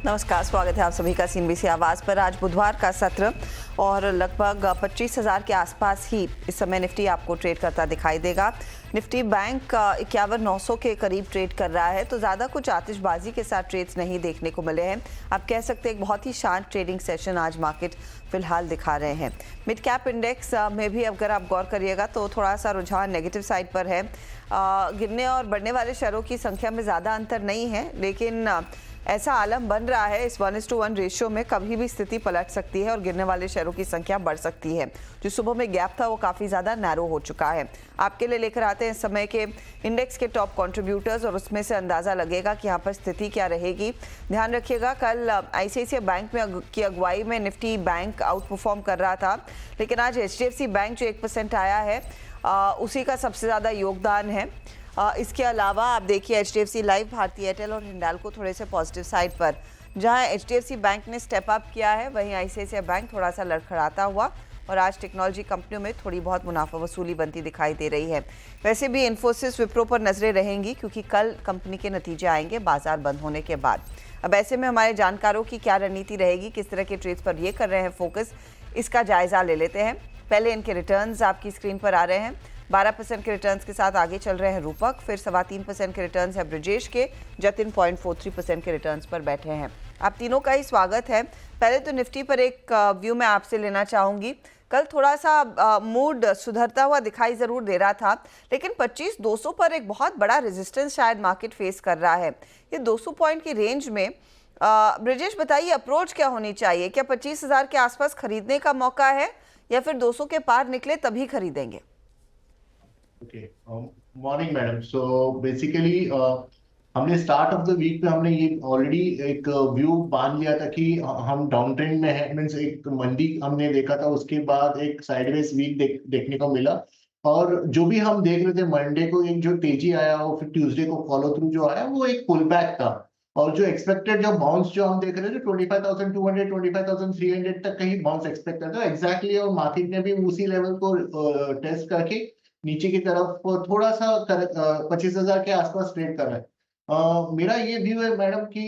नमस्कार, स्वागत है आप सभी का सीएनबीसी आवाज पर। आज बुधवार का सत्र और लगभग 25,000 के आसपास ही इस समय निफ्टी आपको ट्रेड करता दिखाई देगा। निफ्टी बैंक 51,900 के करीब ट्रेड कर रहा है, तो ज़्यादा कुछ आतिशबाजी के साथ ट्रेड्स नहीं देखने को मिले हैं। आप कह सकते हैं एक बहुत ही शांत ट्रेडिंग सेशन आज मार्केट फिलहाल दिखा रहे हैं। मिड कैप इंडेक्स में भी अगर आप गौर करिएगा तो थोड़ा सा रुझान नेगेटिव साइड पर है। गिरने और बढ़ने वाले शेयरों की संख्या में ज़्यादा अंतर नहीं है, लेकिन ऐसा आलम बन रहा है इस 1:1 रेशियो में कभी भी स्थिति पलट सकती है और गिरने वाले शेयरों की संख्या बढ़ सकती है। जो सुबह में गैप था वो काफ़ी ज़्यादा नैरो हो चुका है। आपके लिए लेकर आते हैं इस समय के इंडेक्स के टॉप कंट्रीब्यूटर्स और उसमें से अंदाज़ा लगेगा कि यहाँ पर स्थिति क्या रहेगी। ध्यान रखिएगा, कल आईसीआईसीआई बैंक में की अगुवाई में निफ्टी बैंक आउट परफॉर्म कर रहा था, लेकिन आज एचडीएफसी बैंक जो 1% आया है उसी का सबसे ज़्यादा योगदान है। इसके अलावा आप देखिए एचडीएफसी लाइफ, भारती एयरटेल और हिंडाल्को थोड़े से पॉजिटिव साइड पर। जहां एचडीएफसी बैंक ने स्टेप अप किया है, वहीं आईसीआईसीआई बैंक थोड़ा सा लड़खड़ाता हुआ और आज टेक्नोलॉजी कंपनियों में थोड़ी बहुत मुनाफा वसूली बनती दिखाई दे रही है। वैसे भी इन्फोसिस, विप्रो पर नजरें रहेंगी क्योंकि कल कंपनी के नतीजे आएंगे बाजार बंद होने के बाद। अब ऐसे में हमारे जानकारों की क्या रणनीति रहेगी, किस तरह के ट्रेड्स पर ये कर रहे हैं फोकस, इसका जायजा ले लेते हैं। पहले इनके रिटर्न्स आपकी स्क्रीन पर आ रहे हैं। 12% के रिटर्न्स के साथ आगे चल रहे हैं रूपक, फिर 3.25% के रिटर्न्स है ब्रिजेश के, जतिन 0.43% के रिटर्न्स पर बैठे हैं। आप तीनों का ही स्वागत है। पहले तो निफ्टी पर एक व्यू मैं आपसे लेना चाहूँगी। कल थोड़ा सा मूड सुधरता हुआ दिखाई ज़रूर दे रहा था, लेकिन 25,200 पर एक बहुत बड़ा रेजिस्टेंस शायद मार्केट फेस कर रहा है। ये 200 पॉइंट की रेंज में ब्रिजेश बताइए अप्रोच क्या होनी चाहिए? क्या 25,000 के आसपास खरीदने का मौका है या फिर 200 के पार निकले तभी खरीदेंगे? Okay, morning madam. So basically हमने स्टार्ट ऑफ द वीक पे हमने ये ऑलरेडी एक व्यू बांध लिया था कि हम डाउन ट्रेंड में है। मीन्स एक मंदी हमने देखा था, उसके बाद एक साइडवेज वीक देखने को मिला। और जो भी हम देख रहे थे, मंडे को एक जो तेजी आया और फिर ट्यूसडे को फॉलो थ्रू जो आया वो एक पुल बैक था। और जो एक्सपेक्टेड जो बाउंस जो हम देख रहे थे 25,200 25,300 तक कहीं बाउंस एक्सपेक्ट करते हैं एग्जैक्टली। और मार्केट ने भी उसी लेवल को टेस्ट करके नीचे की तरफ थोड़ा सा 25,000 के आसपास ट्रेड कर रहा है। मेरा ये व्यू है मैडम कि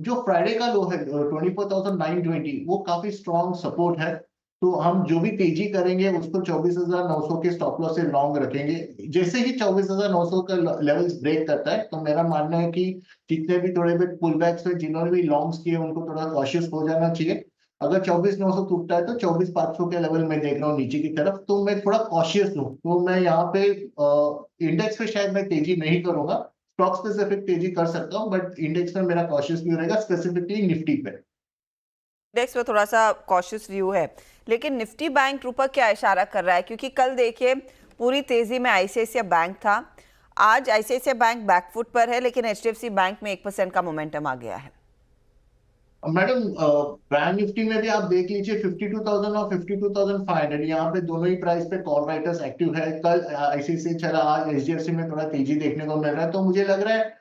जो फ्राइडे का लो है 24,920 वो काफी स्ट्रॉन्ग सपोर्ट है। तो हम जो भी तेजी करेंगे उसको 24,900 के स्टॉप लॉस से लॉन्ग रखेंगे। जैसे ही 24,900 का लेवल्स ब्रेक करता है तो मेरा मानना है कि जितने भी थोड़े बहुत पुल बैक्स हुए, जिन्होंने भी लॉन्ग्स किए, उनको थोड़ा कॉशियस हो जाना चाहिए। अगर 24,900 टूटता है तो 24,500 के लेवल में देख रहा हूँ नीचे की तरफ, तो मैं थोड़ा कॉशियस हूँ। तो मैं यहाँ पे इंडेक्स पे शायद मैं तेजी नहीं करूंगा, स्टॉक स्पेसिफिक तेजी कर सकता हूँ, बट इंडेक्स में मेरा कॉशियस व्यू रहेगा, स्पेसिफिकली निफ्टी पे। इंडेक्स में थोड़ा सा कॉशियस व्यू है, लेकिन निफ्टी बैंक रूपक क्या इशारा कर रहा है? क्योंकि कल देखिए पूरी तेजी में आईसीआईसीआई बैंक था, आज आईसीआईसीआई बैंक बैकफुट पर है, लेकिन एचडीएफसी बैंक में 1% का मोमेंटम आ गया है। मैडम बैंक निफ्टी में भी आप देख लीजिए 52,000 और 52,500, यहाँ पे दोनों ही प्राइस पे कॉल राइटर्स एक्टिव है। कल आईसीआईसीआई चला, आज एचडीएफसी में थोड़ा तेजी देखने को मिल रहा है। तो मुझे लग रहा है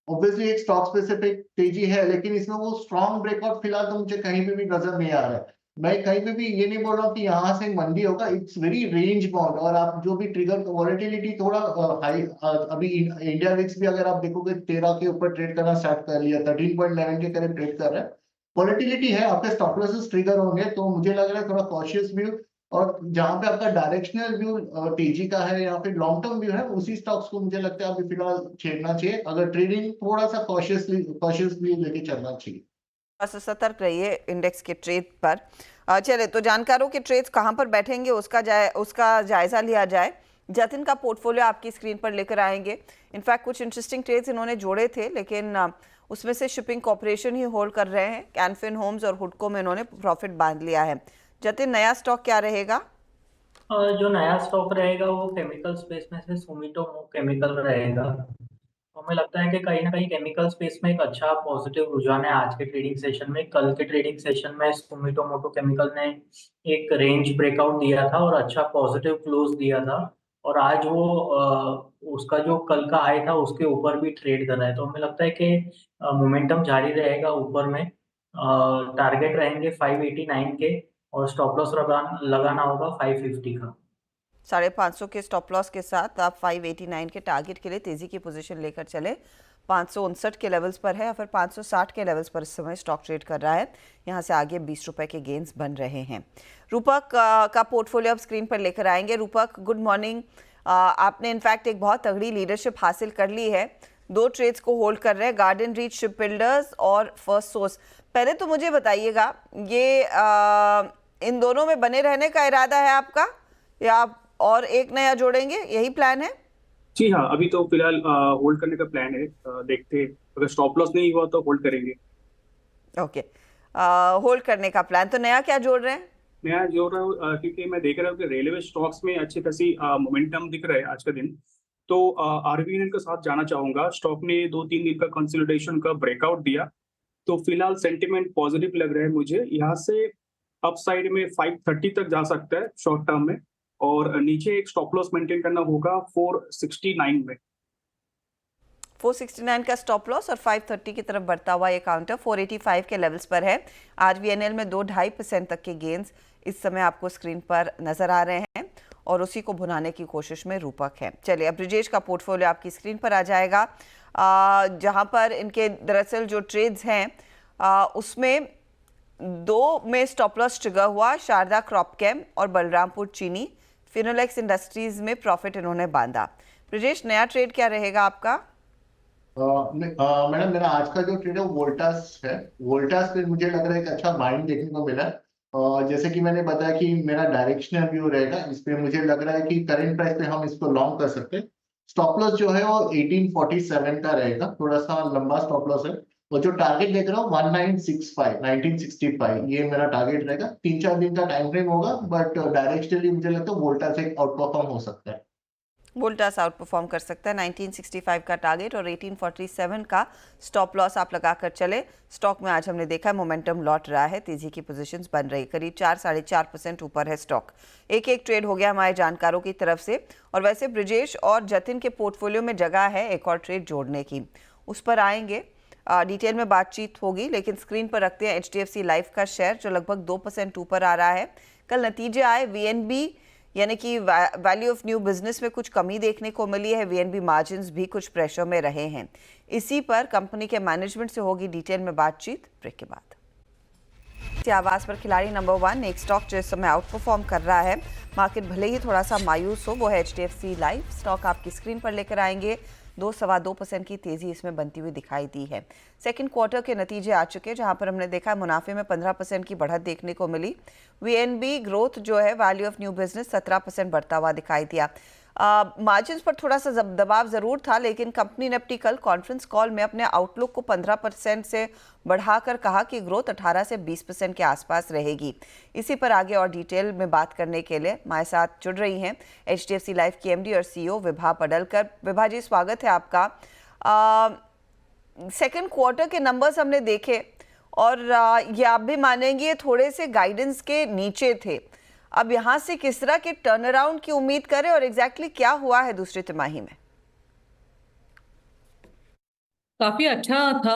ऑब्वियसली एक स्टॉक स्पेसिफिक तेजी है, लेकिन इसमें वो स्ट्रॉन्ग ब्रेकआउट फिलहाल तो मुझे कहीं पे भी नजर नहीं आ रहा है। मैं कहीं पे भी ये नहीं बोल रहा हूँ कि यहाँ से मंदी होगा, इट्स वेरी रेंज बाउंड। और आप जो भी ट्रिगर वॉलेटिलिटी थोड़ा हाई, अभी इंडिया विक्स भी अगर आप देखोगे 13 के ऊपर ट्रेड करना स्टार्ट कर लिया, 13.11 के करीब ट्रेड कर रहा है। वॉलेटिलिटी है, आपके स्टॉप लॉसेस ट्रिगर होंगे, तो मुझे लग रहा है थोड़ा कॉशियस व्यू। और जहां पे आपका डायरेक्शनल व्यू तेजी का है या फिर लॉन्ग टर्म व्यू है, उसी स्टॉक्स को मुझे लगता है अभी फिलहाल छेड़ना चाहिए। अगर ट्रेडिंग थोड़ा सा कॉशियस व्यू लेके चलना चाहिए। बस सतर्क रहिए इंडेक्स के ट्रेड पर। चले तो जानकारों के ट्रेड्स कहां पर बैठेंगे उसका जायजा लिया जाए। जतिन का पोर्टफोलियो आपकी स्क्रीन पर लेकर आएंगे। इनफैक्ट कुछ इंटरेस्टिंग ट्रेड्स इन्होंने जोड़े थे, लेकिन उसमें से शिपिंग कॉर्पोरेशन ही होल्ड कर रहे हैं। कैनफिन होम्स और हुडको में इन्होंने प्रॉफिट बांध लिया है। जतिन, नया स्टॉक क्या रहेगा? जो नया स्टॉक रहेगा वो केमिकल स्पेस में से सुमिटोमो केमिकल रहेगा। हमें लगता है कि कहीं ना कहीं केमिकल स्पेस में एक अच्छा पॉजिटिव रुझान है आज के ट्रेडिंग सेशन में। कल के ट्रेडिंग सेशन में सुमिटोमोटो केमिकल ने एक रेंज ब्रेकआउट दिया था और अच्छा पॉजिटिव क्लोज दिया था। और आज वो उसका जो कल का हाई था उसके ऊपर भी ट्रेड कर रहा है। तो हमें लगता है कि मोमेंटम जारी रहेगा ऊपर में। टारगेट रहेंगे 589 के और स्टॉप लॉस लगाना होगा 550 का। 550 के स्टॉप लॉस के साथ आप 589 के टारगेट के लिए तेजी की पोजीशन लेकर चले। 559 के लेवल्स पर है या फिर 560 के लेवल्स पर इस समय स्टॉक ट्रेड कर रहा है। यहाँ से आगे 20 रुपए के गेंस बन रहे हैं। रूपक का पोर्टफोलियो अब स्क्रीन पर लेकर आएंगे। रूपक, गुड मॉर्निंग। आपने इनफैक्ट एक बहुत तगड़ी लीडरशिप हासिल कर ली है। 2 ट्रेड्स को होल्ड कर रहे हैं, गार्डन रीच शिप बिल्डर्स और फर्स्ट सोर्स। पहले तो मुझे बताइएगा, ये इन दोनों में बने रहने का इरादा है आपका या आप और एक नया जोड़ेंगे, यही प्लान है? जी हाँ, अभी तो फिलहाल होल्ड करने का प्लान है। देखते हैं, अगर स्टॉप लॉस नहीं हुआ तो होल्ड करेंगे। ओके, होल्ड करने का प्लान। तो नया क्या जोड़ रहे हैं? मैं जोड़ रहा हूँ क्योंकि मैं देख रहा हूँ कि रेलवे स्टॉक्स में अच्छी खासी मोमेंटम दिख रहा है आज का दिन। तो आरबीएनएल के साथ जाना चाहूंगा। स्टॉक ने 2-3 दिन का कंसोलिडेशन का ब्रेकआउट दिया, तो फिलहाल सेंटिमेंट पॉजिटिव लग रहा है मुझे। यहाँ से अपसाइड में 530 तक जा सकता है शॉर्ट टर्म में, और नीचे एक स्टॉप लॉस मेंटेन करना होगा 469 में। 469 का स्टॉप लॉस और 530 की तरफ बढ़ता हुआ ये काउंटर 485 के लेवल्स पर है। आरबीएनएल में 2-2.5% तक के गेंस इस समय आपको स्क्रीन पर नजर आ रहे हैं और उसी को भुनाने की कोशिश में रूपक है। चलिए, अब ब्रिजेश का पोर्टफोलियो आपकी स्क्रीन पर आ जाएगा, जहां पर इनके दरअसल जो ट्रेड्स हैं उसमें 2 में स्टॉप लॉस ट्रिगर हुआ, शारदा क्रॉपकेम और बलरामपुर चीनी। फिनोलेक्स इंडस्ट्रीज में प्रॉफिट इन्होंने बांधा। ब्रिजेश, नया ट्रेड क्या रहेगा आपका? मैडम, मेरा आज का जो ट्रेड है वो वोल्टास है। वोल्टास पे मुझे लग रहा है कि अच्छा बाइंग देखने को मिला है। जैसे कि मैंने बताया कि मेरा डायरेक्शनल व्यू रहेगा इस पे। मुझे लग रहा है कि करंट प्राइस पे हम इसको लॉन्ग कर सकते हैं। स्टॉप लॉस जो है वो 1847 का रहेगा, थोड़ा सा लंबा स्टॉप लॉस है। और जो टारगेट देख रहा हूँ 1965 ये मेरा टारगेट रहेगा। 3-4 दिन का टाइम फ्रेम होगा, बट डायरेक्शनली मुझे लगता है वोल्टास एक आउट परफॉर्म हो सकता है। वोल्टास आउट परफॉर्म कर सकता है। 1965 का टारगेट और 1847 का स्टॉप लॉस आप लगाकर चले। स्टॉक में आज हमने देखा है मोमेंटम लौट रहा है, तेजी की पोजीशंस बन रही, करीब 4-4.5% ऊपर है स्टॉक। एक ट्रेड हो गया हमारे जानकारों की तरफ से। और वैसे ब्रिजेश और जतिन के पोर्टफोलियो में जगह है एक और ट्रेड जोड़ने की, उस पर आएंगे, डिटेल में बातचीत होगी। लेकिन स्क्रीन पर रखते हैं एचडीएफसी लाइफ का शेयर, जो लगभग 2% ऊपर आ रहा है। कल नतीजे आए, वीएनबी यानी कि वैल्यू ऑफ न्यू बिजनेस में कुछ कमी देखने को मिली है। वीएनबी मार्जिन्स भी कुछ प्रेशर में रहे हैं। इसी पर कंपनी के मैनेजमेंट से होगी डिटेल में बातचीत ब्रेक के बाद। आवाज पर खिलाड़ी नंबर 1, एक स्टॉक जो इस समय आउट परफॉर्म कर रहा है, मार्केट भले ही थोड़ा सा मायूस हो, वो है एचडीएफसी लाइफ। स्टॉक आपकी स्क्रीन पर लेकर आएंगे। 2-2.25% की तेजी इसमें बनती हुई दिखाई दी है। सेकंड क्वार्टर के नतीजे आ चुके, जहां पर हमने देखा मुनाफे में 15% की बढ़त देखने को मिली। वीएनबी ग्रोथ जो है, वैल्यू ऑफ न्यू बिजनेस 17% बढ़ता हुआ दिखाई दिया। मार्जिन्स पर थोड़ा सा दबाव जरूर था, लेकिन कंपनी ने अपनी कल कॉन्फ्रेंस कॉल में अपने आउटलुक को 15% से बढ़ाकर कहा कि ग्रोथ 18 से 20% के आसपास रहेगी। इसी पर आगे और डिटेल में बात करने के लिए हमारे साथ जुड़ रही हैं एचडीएफसी लाइफ की एमडी और सीईओ विभा पडलकर। विभा जी, स्वागत है आपका। सेकंड क्वार्टर के नंबर्स हमने देखे और ये आप भी मानेंगे थोड़े से गाइडेंस के नीचे थे। अब यहाँ से किस तरह के टर्न अराउंड की उम्मीद करें और एग्जैक्टली क्या हुआ है दूसरी तिमाही में? काफी अच्छा था।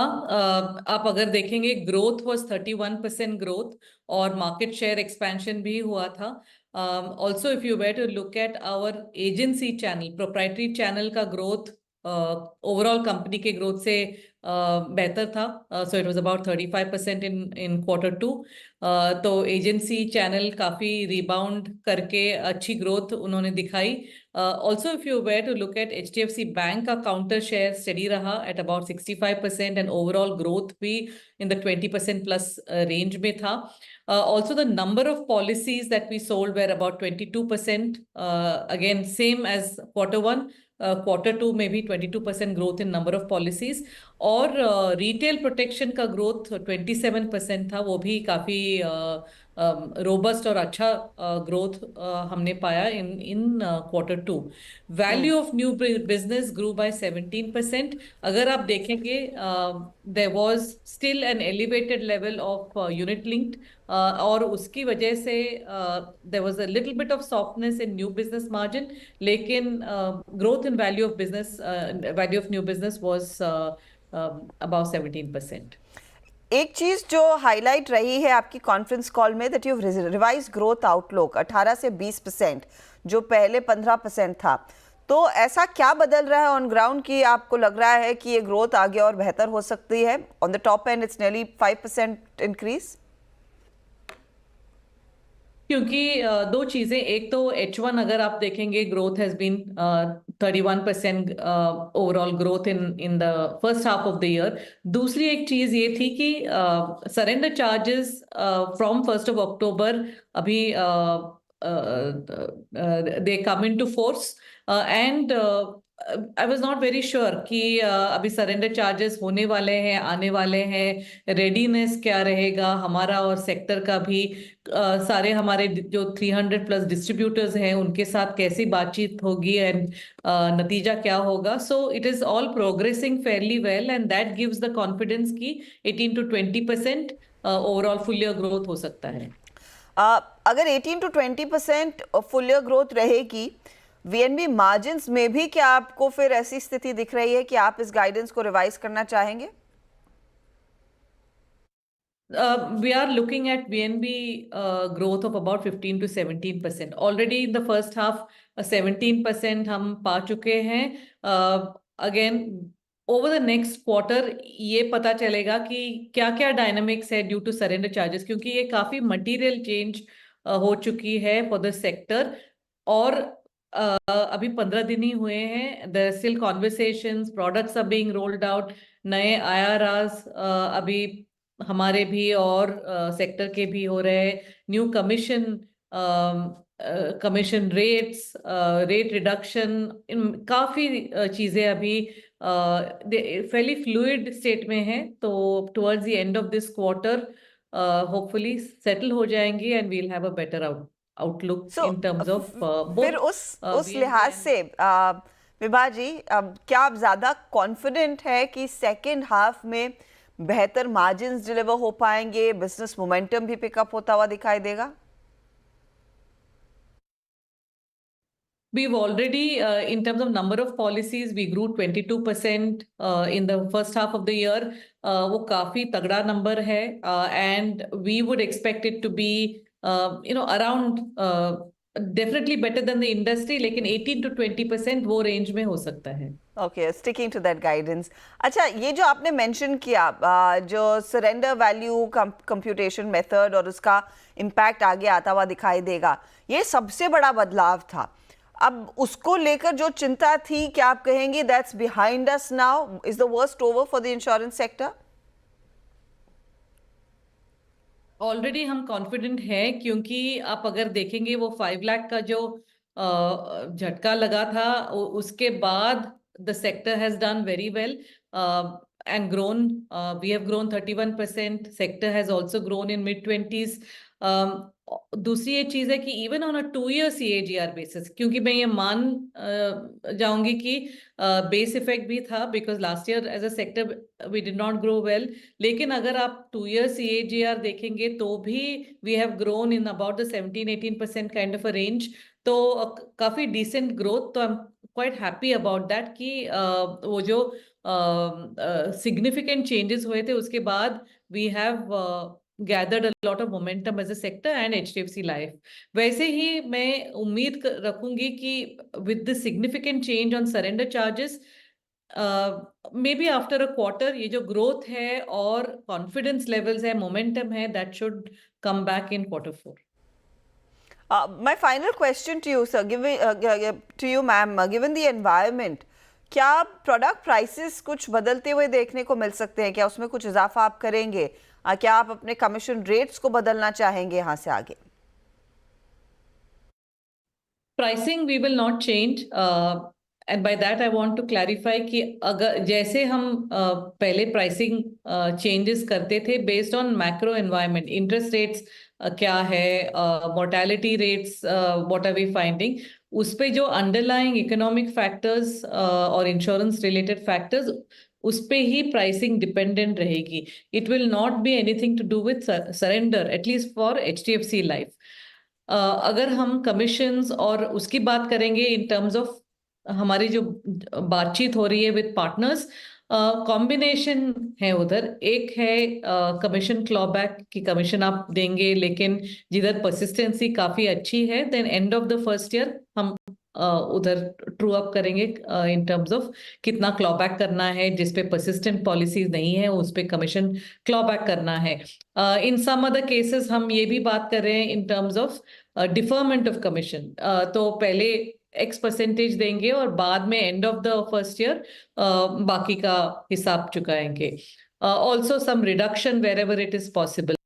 आप अगर देखेंगे ग्रोथ वाज 31% ग्रोथ और मार्केट शेयर एक्सपेंशन भी हुआ था। Also if you were to look at our agency channel, proprietary channel का ग्रोथ ओवरऑल कंपनी के ग्रोथ से बेहतर था। So it was about 35% in Q2। तो एजेंसी चैनल काफी रिबाउंड करके अच्छी ग्रोथ उन्होंने दिखाई। Also if you were to look at HDFC bank का काउंटर शेयर स्टेडी रहा at about 65% and overall growth भी इन द 20% प्लस रेंज में था। Also the number of policies that we sold were about 22%, again same as Q1. Q2 में भी 22% growth in number of policies और retail protection का growth 27% था, वो भी काफी रोबस्ट और अच्छा ग्रोथ हमने पाया in Q2। Value of new business grew by 17%। अगर आप देखेंगे there was still an elevated level of unit linked और उसकी वजह से there was a little bit of softness in new business margin, लेकिन growth in value of business, value of new business was about 17%। एक चीज जो highlight रही है आपकी कॉन्फ्रेंस कॉल में, that you revise growth outlook 18 से 20%, जो पहले 15% था। तो ऐसा क्या बदल रहा है ऑन ग्राउंड कि आपको लग रहा है कि ये ग्रोथ आगे और बेहतर हो सकती है? On the top end it's nearly 5% increase. क्योंकि दो चीजें, एक तो H1 अगर आप देखेंगे growth has been 31% overall growth in the first half of the year. दूसरी एक चीज ये थी कि surrender charges from 1st of October अभी they come into force and I was not very sure कि अभी सरेंडर चार्जेस होने वाले हैं, आने वाले हैं, रेडीनेस क्या रहेगा हमारा और सेक्टर का भी। सारे हमारे जो 300 प्लस डिस्ट्रीब्यूटर्स हैं उनके साथ कैसी बातचीत होगी एंड नतीजा क्या होगा। So it is all progressing fairly well and that gives the confidence कि 18 to 20% overall full year growth हो सकता है। अगर 18 to 20% फुल ईयर ग्रोथ रहेगी, वीएनबी मार्जिन्स में भी क्या आपको फिर ऐसी स्थिति दिख रही है कि आप इस गाइडेंस को रिवाइज करना चाहेंगे? We are looking at VNB growth of about 15 to 17%. Already in the first half, 17% हम पा चुके हैं। Again, over the next quarter ये पता चलेगा कि क्या क्या डायनामिक्स है ड्यू टू सरेंडर चार्जेस, क्योंकि ये काफी मटेरियल चेंज हो चुकी है फॉर द सेक्टर। और अभी 15 दिन ही हुए हैं। The still conversations, products are being rolled out, नए IRRs अभी हमारे भी और सेक्टर के भी हो रहे हैं। New commission rates, rate reduction, इन काफी चीजें अभी फेली फ्लूइड स्टेट में है। तो towards the end of this quarter hopefully settle हो जाएंगी and we'll have a better outlook in terms of फिर उस लिहाज से विभा जी, क्या आप ज्यादा कॉन्फिडेंट है कि सेकेंड हाफ में बेहतर मार्जिन्स डिलीवर हो पाएंगे, बिजनेस मोमेंटम भी पिकअप होता हुआ दिखाई देगा? We've already, in terms of number of policies, we grew 22% in the first half of the year. वो काफी तगड़ा नंबर है and we would expect it to be, around definitely better than the industry, लेकिन 18 to 20% वो range में हो सकता है। Okay, sticking to that guidance. अच्छा, ये जो आपने मेंशन किया जो सरेंडर वैल्यू कंप्यूटेशन मेथड और उसका इम्पैक्ट आगे आता हुआ दिखाई देगा, ये सबसे बड़ा बदलाव था। अब उसको लेकर जो चिंता थी, क्या आप कहेंगे that's behind us now? Is the worst over for the insurance sector? Already हम कॉन्फिडेंट हैं, क्योंकि आप अगर देखेंगे वो 5 लाख का जो झटका लगा था उसके बाद the sector has done very well and grown. We have grown 31%. Sector has also grown in mid-20s. दूसरी ये चीज है कि even on a 2-year CAGR basis, क्योंकि मैं ये मान जाऊंगी कि बेस इफेक्ट भी था because last year as a sector we did not grow well, लेकिन अगर आप 2-year CAGR देखेंगे तो भी we have grown in about the 17-18% kind of a range. तो काफी डिसेंट ग्रोथ। तो I am quite happy about that कि वो जो सिग्निफिकेंट चेंजेस हुए थे उसके बाद we have gathered a lot of momentum as a sector and HDFC Life. वैसे ही मैं उम्मीद रखूंगी कि with the significant change on surrender charges, maybe after a quarter ये जो growth है और confidence levels है, momentum है, that should come back in quarter 4. My final question to you, sir, to you, ma'am, given the environment, क्या product prices कुछ बदलते हुए देखने को मिल सकते हैं? क्या उसमें कुछ इजाफा आप करेंगे? क्या आप अपने कमीशन रेट्स को बदलना चाहेंगे यहाँ से आगे? Pricing we will not change. And by that I want to clarify कि अगर जैसे हम पहले प्राइसिंग चेंजेस करते थे based on macro environment, interest rates क्या है, mortality rates what are we finding, उस पे जो अंडरलाइंग इकोनॉमिक फैक्टर्स और इंश्योरेंस रिलेटेड फैक्टर्स, उस पे ही प्राइसिंग डिपेंडेंट रहेगी. It will not be anything to do with surrender, at least for HDFC life. अगर हम कमीशंस और उसकी बात करेंगे इन टर्म्स ऑफ हमारी जो बातचीत हो रही है विद पार्टनर्स, कॉम्बिनेशन है उधर. एक है कमीशन क्लॉबैक की कमीशन आप देंगे, लेकिन जिधर परसिस्टेंसी काफी अच्छी है, then end of the first year हम उधर ट्रू अप करेंगे इन टर्म्स ऑफ कितना क्लॉबैक करना है, जिस पे परसिस्टेंट पॉलिसीज नहीं है उस पे कमीशन क्लॉबैक करना है। इन सम अदर केसेस हम ये भी बात कर रहे हैं in terms of deferment of commission, तो पहले X% देंगे और बाद में end of the first year बाकी का हिसाब चुकाएंगे। Also some reduction wherever it is possible.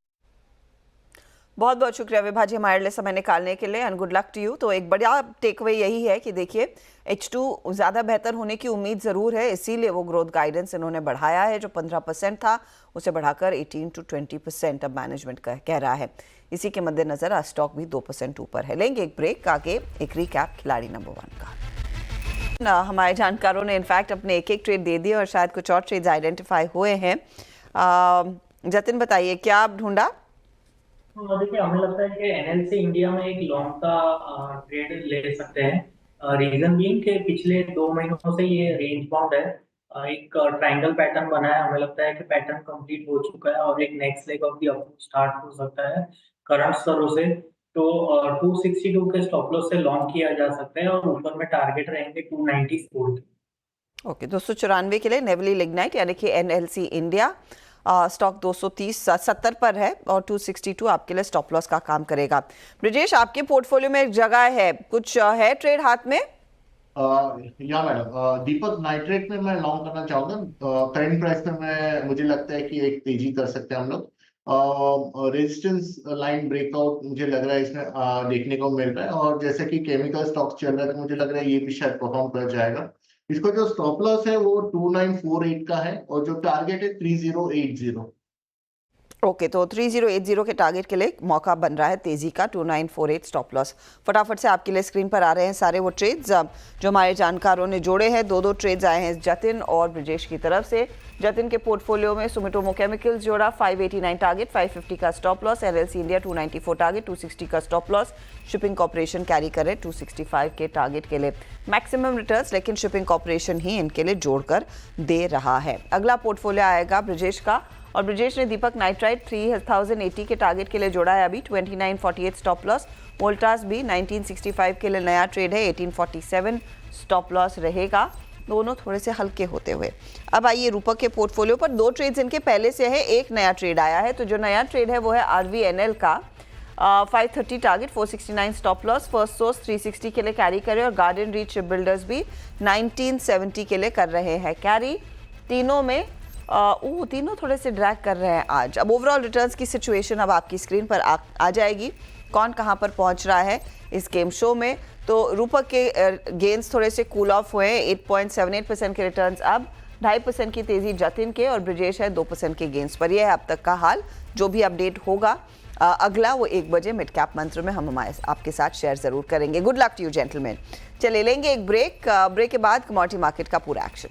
बहुत बहुत शुक्रिया विभा जी हमारे लिए समय निकालने के लिए and good luck to you. तो एक बड़ा टेक अवे यही है कि देखिए H2 ज़्यादा बेहतर होने की उम्मीद ज़रूर है, इसीलिए वो ग्रोथ गाइडेंस इन्होंने बढ़ाया है, जो 15% था उसे बढ़ाकर 18 to 20% अब मैनेजमेंट कह रहा है। इसी के मद्देनज़र आज स्टॉक भी 2% ऊपर है। लेंगे एक ब्रेक, आगे एक रिकैप खिलाड़ी नंबर 1 का। हमारे जानकारों ने इनफैक्ट अपने एक ट्रेड दे दिए और शायद कुछ और ट्रेड्स आइडेंटिफाई हुए हैं। जतिन बताइए क्या आप ढूंढा? देखिए हमें लगता है कि एनएलसी इंडिया में एक लॉन्ग का ट्रेड ले सकते हैं। रीजन बीइंग कि पिछले 2 महीनों से ये रेंज बाउंड है, एक ट्रायंगल पैटर्न बना है। हमें लगता है कि पैटर्न कंप्लीट हो चुका है और एक next leg of the upward start हो सकता है करंट स्तरों से। तो 262 के स्टॉप लॉस से लॉन्ग किया जा सकता है और ऊपर में टारगेट रहेंगे 294 के। ओके, 294 के लिए नेवली लिग्नाइट यानी कि एनएलसी इंडिया स्टॉक 230.70 पर है और 262 आपके लिए स्टॉप लॉस का काम करेगा। ब्रिजेश, आपके पोर्टफोलियो में एक जगह है, कुछ है ट्रेड हाथ में? या मैडम, दीपक नाइट्रेट में मैं लॉन्ग करना चाहूंगा। करंट प्राइस में मुझे लगता है कि एक तेजी कर सकते हैं हम लोग। रेजिस्टेंस लाइन ब्रेकआउट मुझे लग रहा है इसमें देखने को मिल रहा है, और जैसे कि केमिकल स्टॉक चल रहा है तो मुझे लग रहा है ये भी शायद परफॉर्म कर जाएगा। इसको जो स्टॉप लॉस है वो 2948 का है और जो टारगेट है 3080। ओके, तो 3080 के टारगेट के लिए मौका बन रहा है तेजी का, 2948 स्टॉप लॉस। फटाफट से आपके लिए स्क्रीन पर आ रहे हैं सारे वो ट्रेड्स जो हमारे जानकारों ने जोड़े हैं। 2 ट्रेड्स आए हैं जतिन और ब्रिजेश की तरफ से। जतिन के पोर्टफोलियो में सुमिटोमो केमिकल्स जोड़ा, 589 टारगेट, 550 का stop loss. NLC India 294 target, 260 का stop loss. Shipping corporation carry करे 265 के टारगेट के लिए मैक्सिमम रिटर्न्स, लेकिन शिपिंग कॉर्पोरेशन ही इनके लिए जोड़कर दे रहा है। अगला पोर्टफोलियो आएगा ब्रिजेश का, और ब्रिजेश ने दीपक नाइट्राइट 3080 के टारगेट के लिए जोड़ा है अभी, 2948 स्टॉप लॉस। वोल्टास भी 1965 के लिए नया ट्रेड है, 1847 स्टॉप लॉस रहेगा। दोनों थोड़े से हल्के होते हुए अब आइए रूपक के पोर्टफोलियो पर। 2 ट्रेड्स इनके पहले से है, एक नया ट्रेड आया है। तो जो नया ट्रेड है वो है RVNL का, 530 target, 469 stop loss. First source 360 के लिए कैरी करे और गार्डन रीच बिल्डर्स भी 1970 के लिए कर रहे हैं कैरी। तीनों में तीनों थोड़े से ड्रैग कर रहे हैं आज। अब ओवरऑल रिटर्न्स की सिचुएशन अब आपकी स्क्रीन पर आ जाएगी, कौन कहां पर पहुंच रहा है इस गेम शो में। तो रूपक के गेन्स थोड़े से कूल ऑफ हुए हैं, 8.78% के रिटर्न्स अब, 2.5% की तेजी जतिन के, और ब्रिजेश है 2% के गेन्स पर। यह है अब तक का हाल। जो भी अपडेट होगा अगला वो 1 बजे मिड कैप मंत्र में हम आपके साथ शेयर जरूर करेंगे। Good luck to you gentleman. चले लेंगे एक ब्रेक, ब्रेक के बाद कमोडिटी मार्केट का पूरा एक्शन।